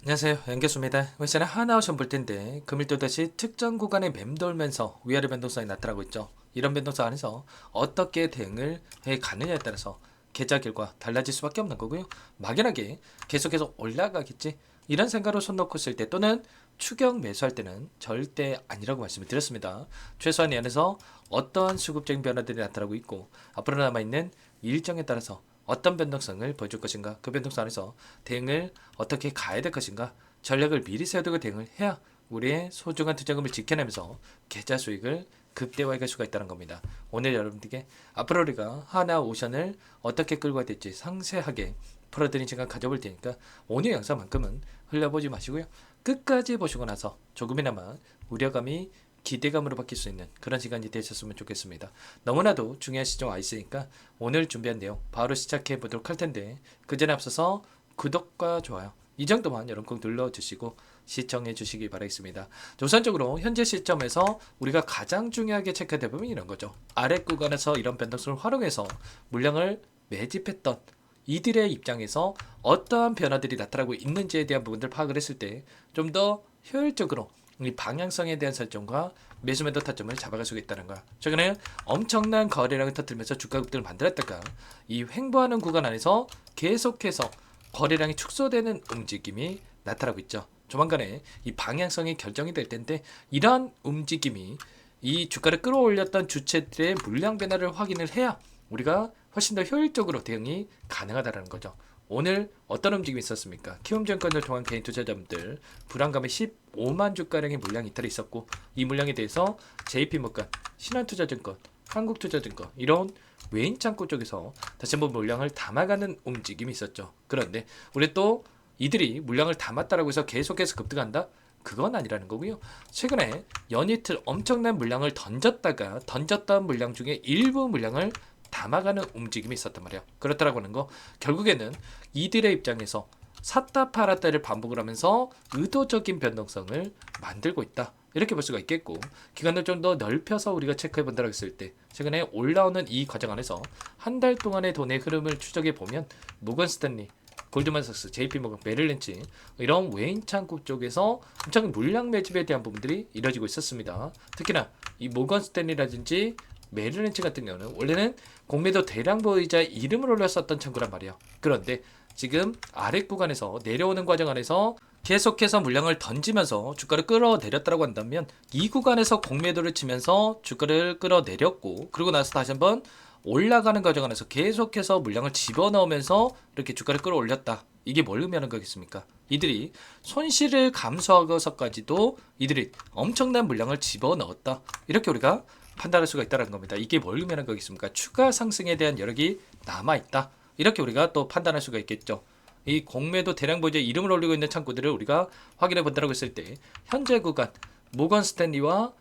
안녕하세요, 연결수입니다. 이번 시간에 하나오션 볼 텐데 금일도 다시 특정 구간에 맴돌면서 위아래 변동성이 나타나고 있죠. 이런 변동성 안에서 어떻게 대응을 해 가느냐에 따라서 계좌 결과 달라질 수밖에 없는 거고요. 막연하게 계속해서 올라가겠지 이런 생각으로 손 놓고 쓸 때 또는 추격 매수할 때는 절대 아니라고 말씀을 드렸습니다. 최소한 이 안에서 어떠한 수급적인 변화들이 나타나고 있고 앞으로 남아있는 일정에 따라서 어떤 변동성을 보여줄 것인가, 그 변동성 안에서 대응을 어떻게 가야 될 것인가, 전략을 미리 세워두고 대응을 해야 우리의 소중한 투자금을 지켜내면서 계좌 수익을 극대화해 갈 수가 있다는 겁니다. 오늘 여러분들께 앞으로 우리가 하나오션을 어떻게 끌고 가야 될지 상세하게 풀어드린 시간 가져볼 테니까 오늘 영상만큼은 흘려보지 마시고요. 끝까지 보시고 나서 조금이나마 우려감이 기대감으로 바뀔 수 있는 그런 시간이 되셨으면 좋겠습니다. 너무나도 중요한 시점 와 있으니까 오늘 준비한 내용 바로 시작해 보도록 할 텐데 그 전에 앞서서 구독과 좋아요 이 정도만 여러분 꼭 눌러주시고 시청해 주시기 바라겠습니다. 우선적으로 현재 시점에서 우리가 가장 중요하게 체크해야 될 부분이 이런 거죠. 아래 구간에서 이런 변동성을 활용해서 물량을 매집했던 이들의 입장에서 어떠한 변화들이 나타나고 있는지에 대한 부분들을 파악을 했을 때 좀 더 효율적으로 이 방향성에 대한 설정과 매수매도 타점을 잡아갈 수가 있다는 거야. 최근에 엄청난 거래량을 터뜨리면서 주가 급등을 만들었다가 이 횡보하는 구간 안에서 계속해서 거래량이 축소되는 움직임이 나타나고 있죠. 조만간에 이 방향성이 결정이 될 텐데 이러한 움직임이 이 주가를 끌어올렸던 주체들의 물량 변화를 확인을 해야 우리가 훨씬 더 효율적으로 대응이 가능하다는 거죠. 오늘 어떤 움직임이 있었습니까? 키움증권을 통한 개인 투자자분들 불안감에 15만 주가량의 물량 이탈이 있었고 이 물량에 대해서 JP모건, 신한투자증권, 한국투자증권 이런 외인 창구 쪽에서 다시 한번 물량을 담아가는 움직임이 있었죠. 그런데 우리 또 이들이 물량을 담았다라고 해서 계속해서 급등한다? 그건 아니라는 거고요. 최근에 연이틀 엄청난 물량을 던졌던 물량 중에 일부 물량을 담아가는 움직임이 있었단 말이야. 그렇다라고 하는 거 결국에는 이들의 입장에서 샀다 팔았다를 반복을 하면서 의도적인 변동성을 만들고 있다. 이렇게 볼 수가 있겠고 기간을 좀 더 넓혀서 우리가 체크해 본다고 했을 때 최근에 올라오는 이 과정 안에서 한 달 동안의 돈의 흐름을 추적해 보면 모건 스탠리, 골드만삭스, JP모건, 메릴린치 이런 외인 창구 쪽에서 엄청 물량 매집에 대한 부분들이 이뤄지고 있었습니다. 특히나 이 모건 스탠리라든지 메릴린치 같은 경우는 원래는 공매도 대량 보유자 이름을 올렸었던 창구란 말이에요. 그런데 지금 아래 구간에서 내려오는 과정 안에서 계속해서 물량을 던지면서 주가를 끌어내렸다고 한다면 이 구간에서 공매도를 치면서 주가를 끌어내렸고 그리고 나서 다시 한번 올라가는 과정 안에서 계속해서 물량을 집어넣으면서 이렇게 주가를 끌어올렸다. 이게 뭘 의미하는 거겠습니까? 이들이 손실을 감수하고서까지도 이들이 엄청난 물량을 집어넣었다. 이렇게 우리가 판단할 수가 있다는 겁니다. 이게 뭘 의미하는 거겠습니까? 추가 상승에 대한 여력이 남아있다. 이렇게 우리가 또 판단할 수가 있겠죠. 이 공매도 대량 보유자의 이름을 올리고 있는 창구들을 우리가 확인해 본다고 했을 때 현재 구간 모건 스탠리와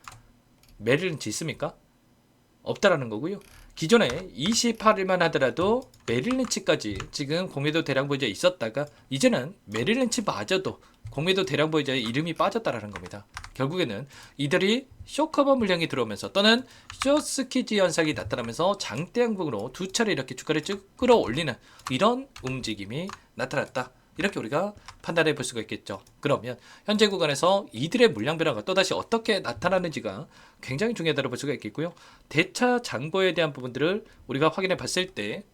메릴린치 있습니까? 없다라는 거고요. 기존에 28일만 하더라도 메릴린치까지 지금 공매도 대량 보유자에 있었다가 이제는 메릴린치마저도 공매도 대량 보유자의 이름이 빠졌다라는 겁니다. 결국에는 이들이 쇼커버 물량이 들어오면서 또는 쇼스키즈 현상이 나타나면서 장대 양봉으로 두 차례 이렇게 주가를 쭉 끌어올리는 이런 움직임이 나타났다. 이렇게 우리가 판단해 볼 수가 있겠죠. 그러면 현재 구간에서 이들의 물량 변화가 또다시 어떻게 나타나는지가 굉장히 중요하다고 볼 수가 있겠고요. 대차 장보에 대한 부분들을 우리가 확인해 봤을 때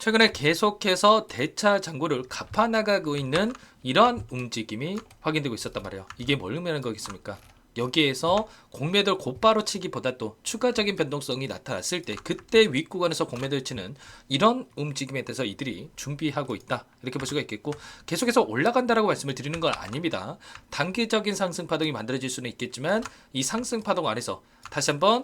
최근에 계속해서 대차 잔고를 갚아나가고 있는 이러한 움직임이 확인되고 있었단 말이에요. 이게 뭘 의미하는 거겠습니까? 여기에서 공매도를 곧바로 치기보다 또 추가적인 변동성이 나타났을 때 그때 윗구간에서 공매도를 치는 이런 움직임에 대해서 이들이 준비하고 있다. 이렇게 볼 수가 있겠고 계속해서 올라간다라고 말씀을 드리는 건 아닙니다. 단기적인 상승 파동이 만들어질 수는 있겠지만 이 상승 파동 안에서 다시 한번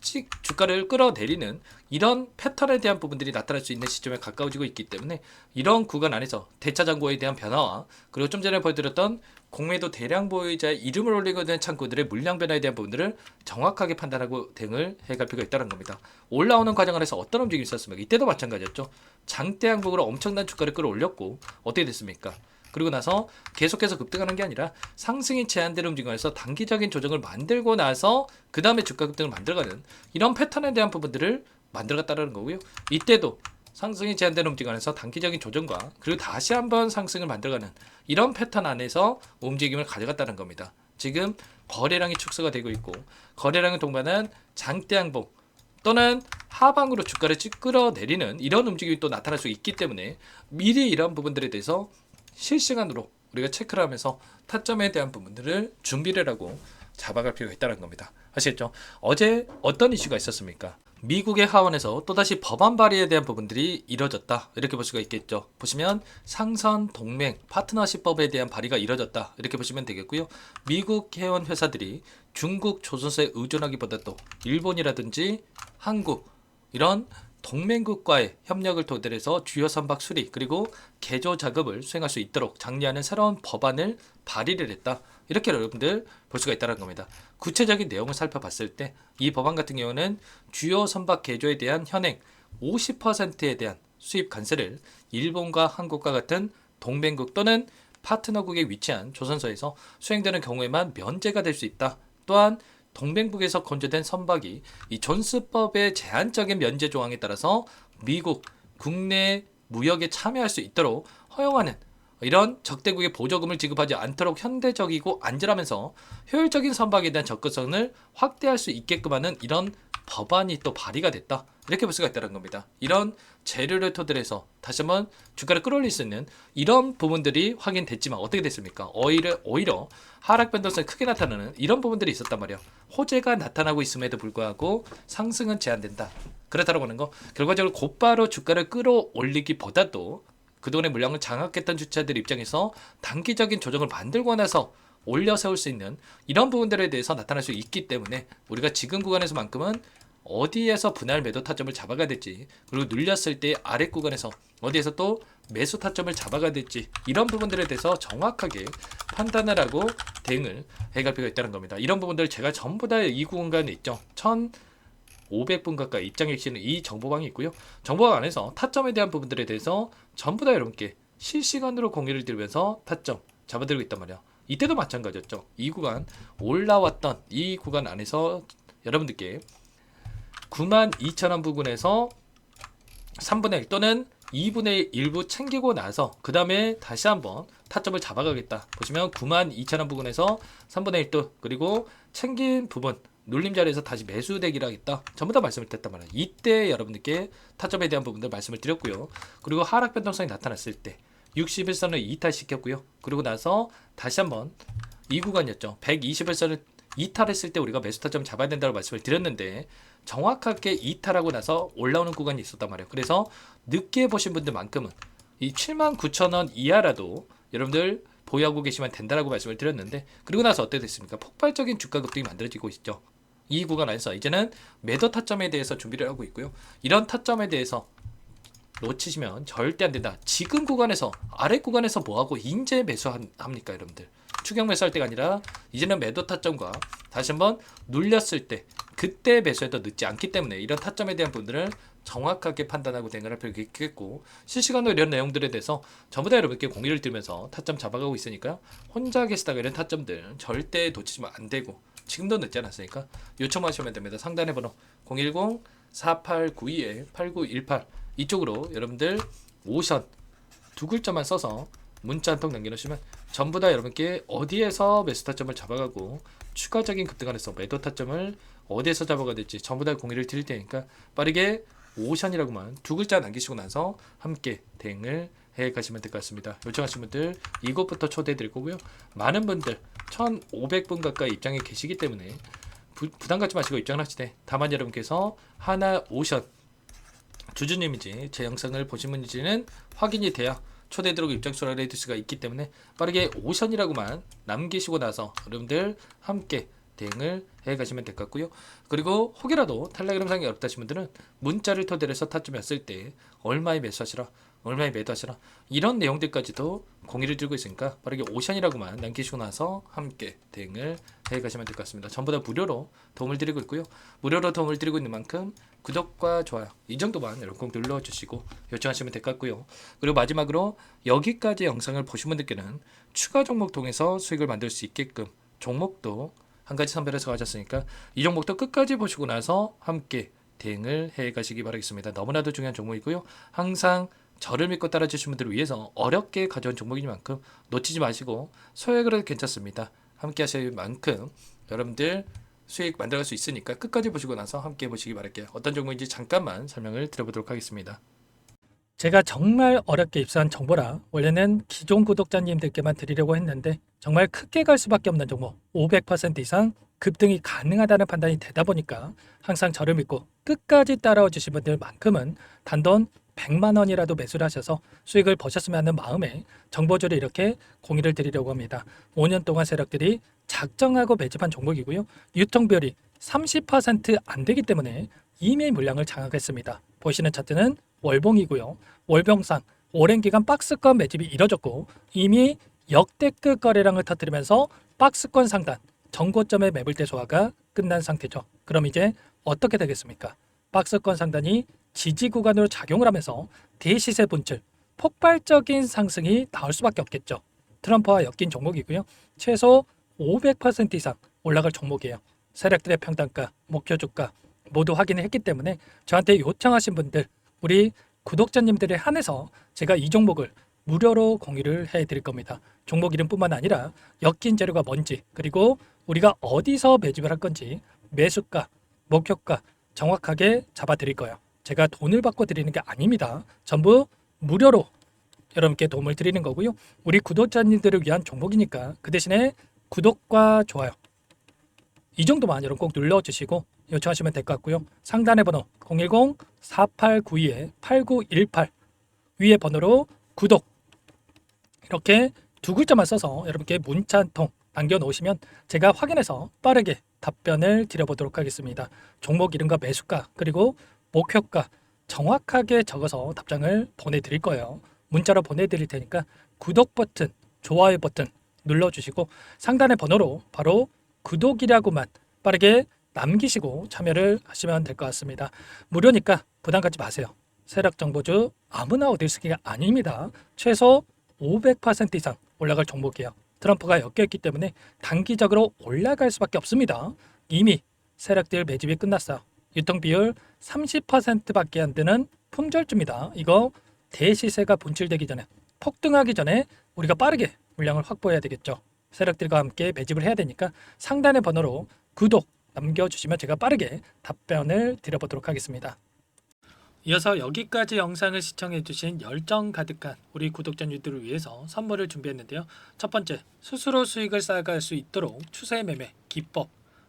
주가를 끌어내리는 이런 패턴에 대한 부분들이 나타날 수 있는 시점에 가까워지고 있기 때문에 이런 구간 안에서 대차 잔고에 대한 변화와 그리고 좀 전에 보여드렸던 공매도 대량 보유자의 이름을 올리고 있는 창구들의 물량 변화에 대한 부분들을 정확하게 판단하고 대응을 해갈 필요가 있다는 겁니다. 올라오는 과정 안에서 어떤 움직임이 있었습니까? 이때도 마찬가지였죠. 장대 항복으로 엄청난 주가를 끌어올렸고 어떻게 됐습니까? 그리고 나서 계속해서 급등하는 게 아니라 상승이 제한되는 움직임에서 단기적인 조정을 만들고 나서 그 다음에 주가 급등을 만들어가는 이런 패턴에 대한 부분들을 만들어갔다는 거고요. 이때도 상승이 제한되는 움직임 안에서 단기적인 조정과 그리고 다시 한번 상승을 만들어가는 이런 패턴 안에서 움직임을 가져갔다는 겁니다. 지금 거래량이 축소가 되고 있고 거래량을 동반한 장대 항복 또는 하방으로 주가를 끌어내리는 이런 움직임이 또 나타날 수 있기 때문에 미리 이런 부분들에 대해서 실시간으로 우리가 체크를 하면서 타점에 대한 부분들을 준비를 하고 잡아갈 필요가 있다는 겁니다. 아시겠죠? 어제 어떤 이슈가 있었습니까? 미국의 하원에서 또다시 법안 발의에 대한 부분들이 이뤄졌다. 이렇게 볼 수가 있겠죠. 보시면 상선 동맹 파트너십법에 대한 발의가 이뤄졌다. 이렇게 보시면 되겠고요. 미국 해원 회사들이 중국 조선소에 의존하기보다도 일본이라든지 한국 이런 동맹국과의 협력을 토대로 해서 주요 선박 수리 그리고 개조 작업을 수행할 수 있도록 장려하는 새로운 법안을 발의를 했다. 이렇게 여러분들 볼 수가 있다는 겁니다. 구체적인 내용을 살펴봤을 때 이 법안 같은 경우는 주요 선박 개조에 대한 현행 50%에 대한 수입 관세를 일본과 한국과 같은 동맹국 또는 파트너국에 위치한 조선소에서 수행되는 경우에만 면제가 될 수 있다. 또한 동맹국에서 건조된 선박이 이 존스법의 제한적인 면제 조항에 따라서 미국 국내 무역에 참여할 수 있도록 허용하는 이런 적대국의 보조금을 지급하지 않도록 현대적이고 안전하면서 효율적인 선박에 대한 접근성을 확대할 수 있게끔 하는 이런 법안이 또 발의가 됐다. 이렇게 볼 수가 있다는 겁니다. 이런 재료를 토대로 해서 다시 한번 주가를 끌어올릴 수 있는 이런 부분들이 확인됐지만 어떻게 됐습니까? 오히려 하락 변동성이 크게 나타나는 이런 부분들이 있었단 말이에요. 호재가 나타나고 있음에도 불구하고 상승은 제한된다. 그렇다고 하는 거 결과적으로 곧바로 주가를 끌어올리기보다도 그동안의 물량을 장악했던 주체들 입장에서 단기적인 조정을 만들고 나서 올려 세울 수 있는 이런 부분들에 대해서 나타날 수 있기 때문에 우리가 지금 구간에서만큼은 어디에서 분할 매도 타점을 잡아가야 될지 그리고 눌렸을 때 아래 구간에서 어디에서 또 매수 타점을 잡아가야 될지 이런 부분들에 대해서 정확하게 판단을 하고 대응을 해갈 필요가 있다는 겁니다. 이런 부분들 제가 전부 다 이 구간에 있죠. 1,500분 가까이 입장에 계시는 이 정보방이 있고요. 정보방 안에서 타점에 대한 부분들에 대해서 전부 다 여러분께 실시간으로 공유를 드리면서 타점 잡아드리고 있단 말이야. 이때도 마찬가지였죠. 이 구간 올라왔던 이 구간 안에서 여러분들께 92,000원 부근에서 3분의 1 또는 2분의 1 일부 챙기고 나서 그 다음에 다시 한번 타점을 잡아가겠다. 보시면 92,000원 부근에서 3분의 1도 그리고 챙긴 부분 눌림 자리에서 다시 매수되기를 하겠다. 전부 다 말씀을 드렸단 말이에요. 이때 여러분들께 타점에 대한 부분들 말씀을 드렸고요. 그리고 하락 변동성이 나타났을 때 61선을 이탈시켰고요. 그리고 나서 다시 한번 이 구간이었죠. 121선을 이탈했을 때 우리가 매수 타점 잡아야 된다고 말씀을 드렸는데 정확하게 이탈하고 나서 올라오는 구간이 있었단 말이에요. 그래서 늦게 보신 분들만큼은 이 79,000원 이하라도 여러분들 보유하고 계시면 된다라고 말씀을 드렸는데 그리고 나서 어떻게 됐습니까? 폭발적인 주가 급등이 만들어지고 있죠. 이 구간 안에서 이제는 매도 타점에 대해서 준비를 하고 있고요. 이런 타점에 대해서 놓치시면 절대 안 된다. 지금 구간에서 아래 구간에서 뭐하고 인제 매수합니까 여러분들? 추격 매수할 때가 아니라 이제는 매도 타점과 다시 한번 눌렸을 때 그때 매수해도 늦지 않기 때문에 이런 타점에 대한 부분들을 정확하게 판단하고 대응을 할 필요가 있겠고 실시간으로 이런 내용들에 대해서 전부 다 여러분께 공유를 드리면서 타점 잡아가고 있으니까요. 혼자 계시다가 이런 타점들 절대 놓치시면 안 되고 지금도 늦지 않았으니까 요청하시면 됩니다. 상단의 번호 010-4892-8918 이쪽으로 여러분들 오션 두 글자만 써서 문자 한 통 남겨놓으시면 전부 다 여러분께 어디에서 매수 타점을 잡아가고 추가적인 급등안에서 매도 타점을 어디에서 잡아가야 될지 전부 다 공유를 드릴 테니까 빠르게 오션이라고만 두 글자 남기시고 나서 함께 대응을 해 가시면 될 것 같습니다. 요청하신 분들 이곳부터 초대해 드릴 거고요. 많은 분들 1,500분 가까이 입장에 계시기 때문에 부담 갖지 마시고 입장하시되 다만 여러분께서 하나 오션 주주님인지 제 영상을 보신 분인지는 확인이 돼야 초대 들어오고 입장 수락을 해둘 수가 있기 때문에 빠르게 오션이라고만 남기시고 나서 여러분들 함께 대응을 해 가시면 될 것 같고요. 그리고 혹이라도 탈락 이름상이 어렵다 하신 분들은 문자를 토대로 해서 타점이 왔을 때 얼마에 매수하시라, 얼마에 매도하시라 이런 내용들까지도 공유를 들고 있으니까 빠르게 오션이라고만 남기시고 나서 함께 대응을 해 가시면 될 것 같습니다. 전부 다 무료로 도움을 드리고 있고요. 무료로 도움을 드리고 있는 만큼 구독과 좋아요 이 정도만 여러분 꼭 눌러주시고 요청하시면 될 것 같고요. 그리고 마지막으로 여기까지 영상을 보신 분들께는 추가 종목 통해서 수익을 만들 수 있게끔 종목도 한 가지 선별해서 가졌으니까 이 종목도 끝까지 보시고 나서 함께 대응을 해 가시기 바라겠습니다. 너무나도 중요한 종목이고요. 항상 저를 믿고 따라주신 분들을 위해서 어렵게 가져온 종목이니만큼 놓치지 마시고 소액으로 도 괜찮습니다. 함께 하실 만큼 여러분들 수익 만들어갈 수 있으니까 끝까지 보시고 나서 함께 보시기 바랄게요. 어떤 종목인지 잠깐만 설명을 드려보도록 하겠습니다. 제가 정말 어렵게 입수한 정보라 원래는 기존 구독자님들께만 드리려고 했는데 정말 크게 갈 수밖에 없는 종목 500% 이상 급등이 가능하다는 판단이 되다 보니까 항상 저를 믿고 끝까지 따라와 주신 분들만큼은 단돈 100만 원이라도 매수를 하셔서 수익을 버셨으면 하는 마음에 정보주를 이렇게 공유를 드리려고 합니다. 5년 동안 세력들이 작정하고 매집한 종목이고요. 유통비율이 30%안 되기 때문에 이미 물량을 장악했습니다. 보시는 차트는 월봉이고요. 월봉상 오랜 기간 박스권 매집이 이뤄졌고 이미 역대급 거래량을 터뜨리면서 박스권 상단 전고점의 매물대 소화가 끝난 상태죠. 그럼 이제 어떻게 되겠습니까? 박스권 상단이 지지 구간으로 작용을 하면서 대시세 분출, 폭발적인 상승이 나올 수밖에 없겠죠. 트럼프와 엮인 종목이고요. 최소 500% 이상 올라갈 종목이에요. 세력들의 평단가, 목표 주가 모두 확인을 했기 때문에 저한테 요청하신 분들, 우리 구독자님들에 한해서 제가 이 종목을 무료로 공유를 해드릴 겁니다. 종목 이름뿐만 아니라 엮인 재료가 뭔지, 그리고 우리가 어디서 매집을 할 건지, 매수가, 목표가 정확하게 잡아드릴 거예요. 제가 돈을 받고 드리는 게 아닙니다. 전부 무료로 여러분께 도움을 드리는 거고요. 우리 구독자님들을 위한 종목이니까 그 대신에 구독과 좋아요 이 정도만 여러분 꼭 눌러주시고 요청하시면 될 것 같고요. 상단의 번호 010-4892-8918 위에 번호로 구독 이렇게 두 글자만 써서 여러분께 문자 한 통 남겨놓으시면 제가 확인해서 빠르게 답변을 드려보도록 하겠습니다. 종목 이름과 매수가 그리고 목표가 정확하게 적어서 답장을 보내드릴 거예요. 문자로 보내드릴 테니까 구독 버튼, 좋아요 버튼 눌러주시고 상단의 번호로 바로 구독이라고만 빠르게 남기시고 참여를 하시면 될 것 같습니다. 무료니까 부담 갖지 마세요. 세력 정보주 아무나 얻을 수 있는 게 아닙니다. 최소 500% 이상 올라갈 종목이에요. 트럼프가 엮여있기 때문에 단기적으로 올라갈 수밖에 없습니다. 이미 세력들 매집이 끝났어요. 유통비율 30%밖에 안 되는 품절주입니다. 이거 대시세가 분출되기 전에 폭등하기 전에 우리가 빠르게 물량을 확보해야 되겠죠. 세력들과 함께 매집을 해야 되니까 상단의 번호로 구독 남겨주시면 제가 빠르게 답변을 드려보도록 하겠습니다. 이어서 여기까지 영상을 시청해주신 열정 가득한 우리 구독자님들을 위해서 선물을 준비했는데요. 첫 번째, 스스로 수익을 쌓아갈 수 있도록 추세 매매 기법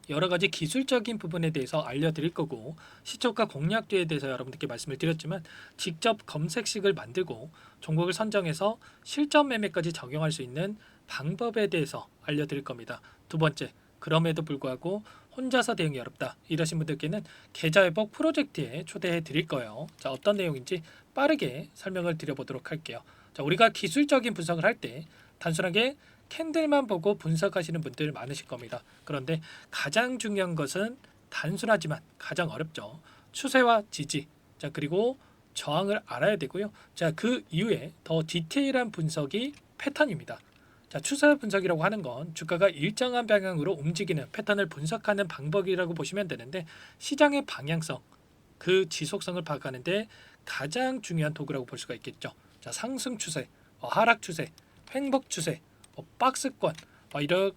여러 가지 기술적인 부분에 대해서 알려드릴 거고 시초가 공략도에 대해서 여러분들께 말씀을 드렸지만 직접 검색식을 만들고 종목을 선정해서 실전 매매까지 적용할 수 있는 방법에 대해서 알려드릴 겁니다. 두 번째, 그럼에도 불구하고 혼자서 대응이 어렵다 이러신 분들께는 계좌회복 프로젝트에 초대해 드릴 거예요. 자, 어떤 내용인지 빠르게 설명을 드려보도록 할게요. 자, 우리가 기술적인 분석을 할 때 단순하게 캔들만 보고 분석하시는 분들 많으실 겁니다. 그런데 가장 중요한 것은 단순하지만 가장 어렵죠. 추세와 지지, 자 그리고 저항을 알아야 되고요. 자, 그 이후에 더 디테일한 분석이 패턴입니다. 자, 추세 분석이라고 하는 건 주가가 일정한 방향으로 움직이는 패턴을 분석하는 방법이라고 보시면 되는데 시장의 방향성, 그 지속성을 파악하는데 가장 중요한 도구라고 볼 수가 있겠죠. 자, 상승 추세, 하락 추세, 횡복 추세, 박스권,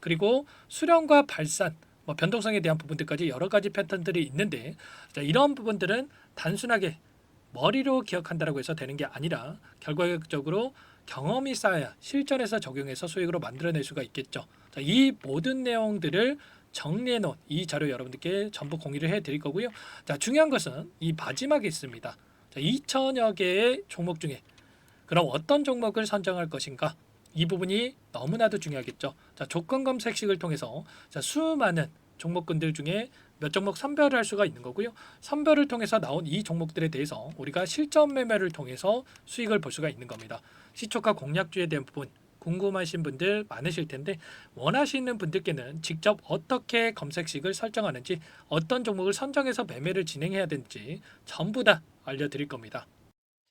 그리고 수렴과 발산, 변동성에 대한 부분들까지 여러 가지 패턴들이 있는데 자, 이런 부분들은 단순하게 머리로 기억한다라고 해서 되는 게 아니라 결과적으로 경험이 쌓아야 실전에서 적용해서 수익으로 만들어낼 수가 있겠죠. 자, 이 모든 내용들을 정리해 놓은 이 자료 여러분들께 전부 공유를 해 드릴 거고요. 자, 중요한 것은 이 마지막에 있습니다. 자, 2천여 개의 종목 중에 그럼 어떤 종목을 선정할 것인가? 이 부분이 너무나도 중요하겠죠. 자, 조건 검색식을 통해서 자, 수많은 종목군들 중에 몇 종목 선별을 할 수가 있는 거고요. 선별을 통해서 나온 이 종목들에 대해서 우리가 실전 매매를 통해서 수익을 볼 수가 있는 겁니다. 시초가 공략주에 대한 부분 궁금하신 분들 많으실 텐데 원하시는 분들께는 직접 어떻게 검색식을 설정하는지 어떤 종목을 선정해서 매매를 진행해야 되는지 전부 다 알려드릴 겁니다.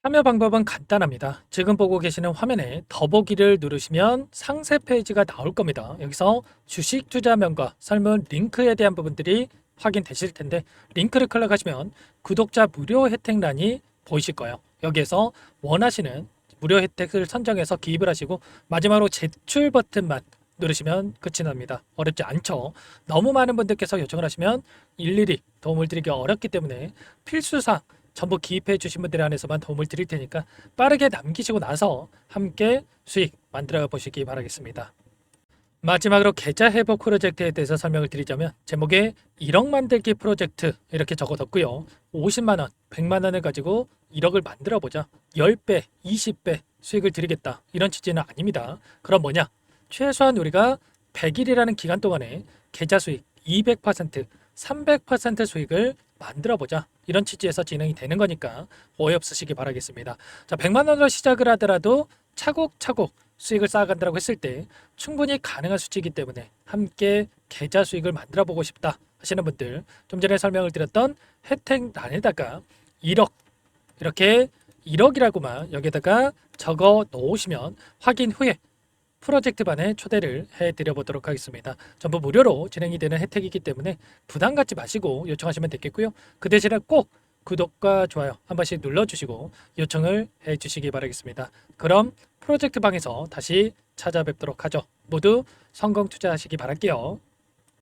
참여 방법은 간단합니다. 지금 보고 계시는 화면에 더보기를 누르시면 상세 페이지가 나올 겁니다. 여기서 주식 투자명과 설문 링크에 대한 부분들이 확인되실 텐데 링크를 클릭하시면 구독자 무료 혜택란이 보이실 거예요. 여기에서 원하시는 무료 혜택을 선정해서 기입을 하시고 마지막으로 제출 버튼만 누르시면 끝이 납니다. 어렵지 않죠? 너무 많은 분들께서 요청을 하시면 일일이 도움을 드리기 어렵기 때문에 필수사항 전부 기입해 주신 분들에 한해서만 도움을 드릴 테니까 빠르게 남기시고 나서 함께 수익 만들어 보시기 바라겠습니다. 마지막으로 계좌 회복 프로젝트에 대해서 설명을 드리자면 제목에 1억 만들기 프로젝트 이렇게 적어뒀고요. 50만 원, 100만 원을 가지고 1억을 만들어 보자. 10배, 20배 수익을 드리겠다. 이런 취지는 아닙니다. 그럼 뭐냐? 최소한 우리가 100일이라는 기간 동안에 계좌 수익 200%, 300% 수익을 만들어 보자. 이런 취지에서 진행이 되는 거니까 오해 없으시기 바라겠습니다. 자, 100만 원으로 시작을 하더라도 차곡차곡 수익을 쌓아간다고 했을 때 충분히 가능한 수치이기 때문에 함께 계좌 수익을 만들어 보고 싶다 하시는 분들 좀 전에 설명을 드렸던 혜택란에다가 1억 이렇게 1억이라고만 여기다가 적어 놓으시면 확인 후에 프로젝트 반에 초대를 해드려 보도록 하겠습니다. 전부 무료로 진행이 되는 혜택이기 때문에 부담 갖지 마시고 요청하시면 되겠고요. 그 대신에 꼭 구독과 좋아요 한 번씩 눌러주시고 요청을 해주시기 바라겠습니다. 그럼 프로젝트 방에서 다시 찾아뵙도록 하죠. 모두 성공 투자하시기 바랄게요.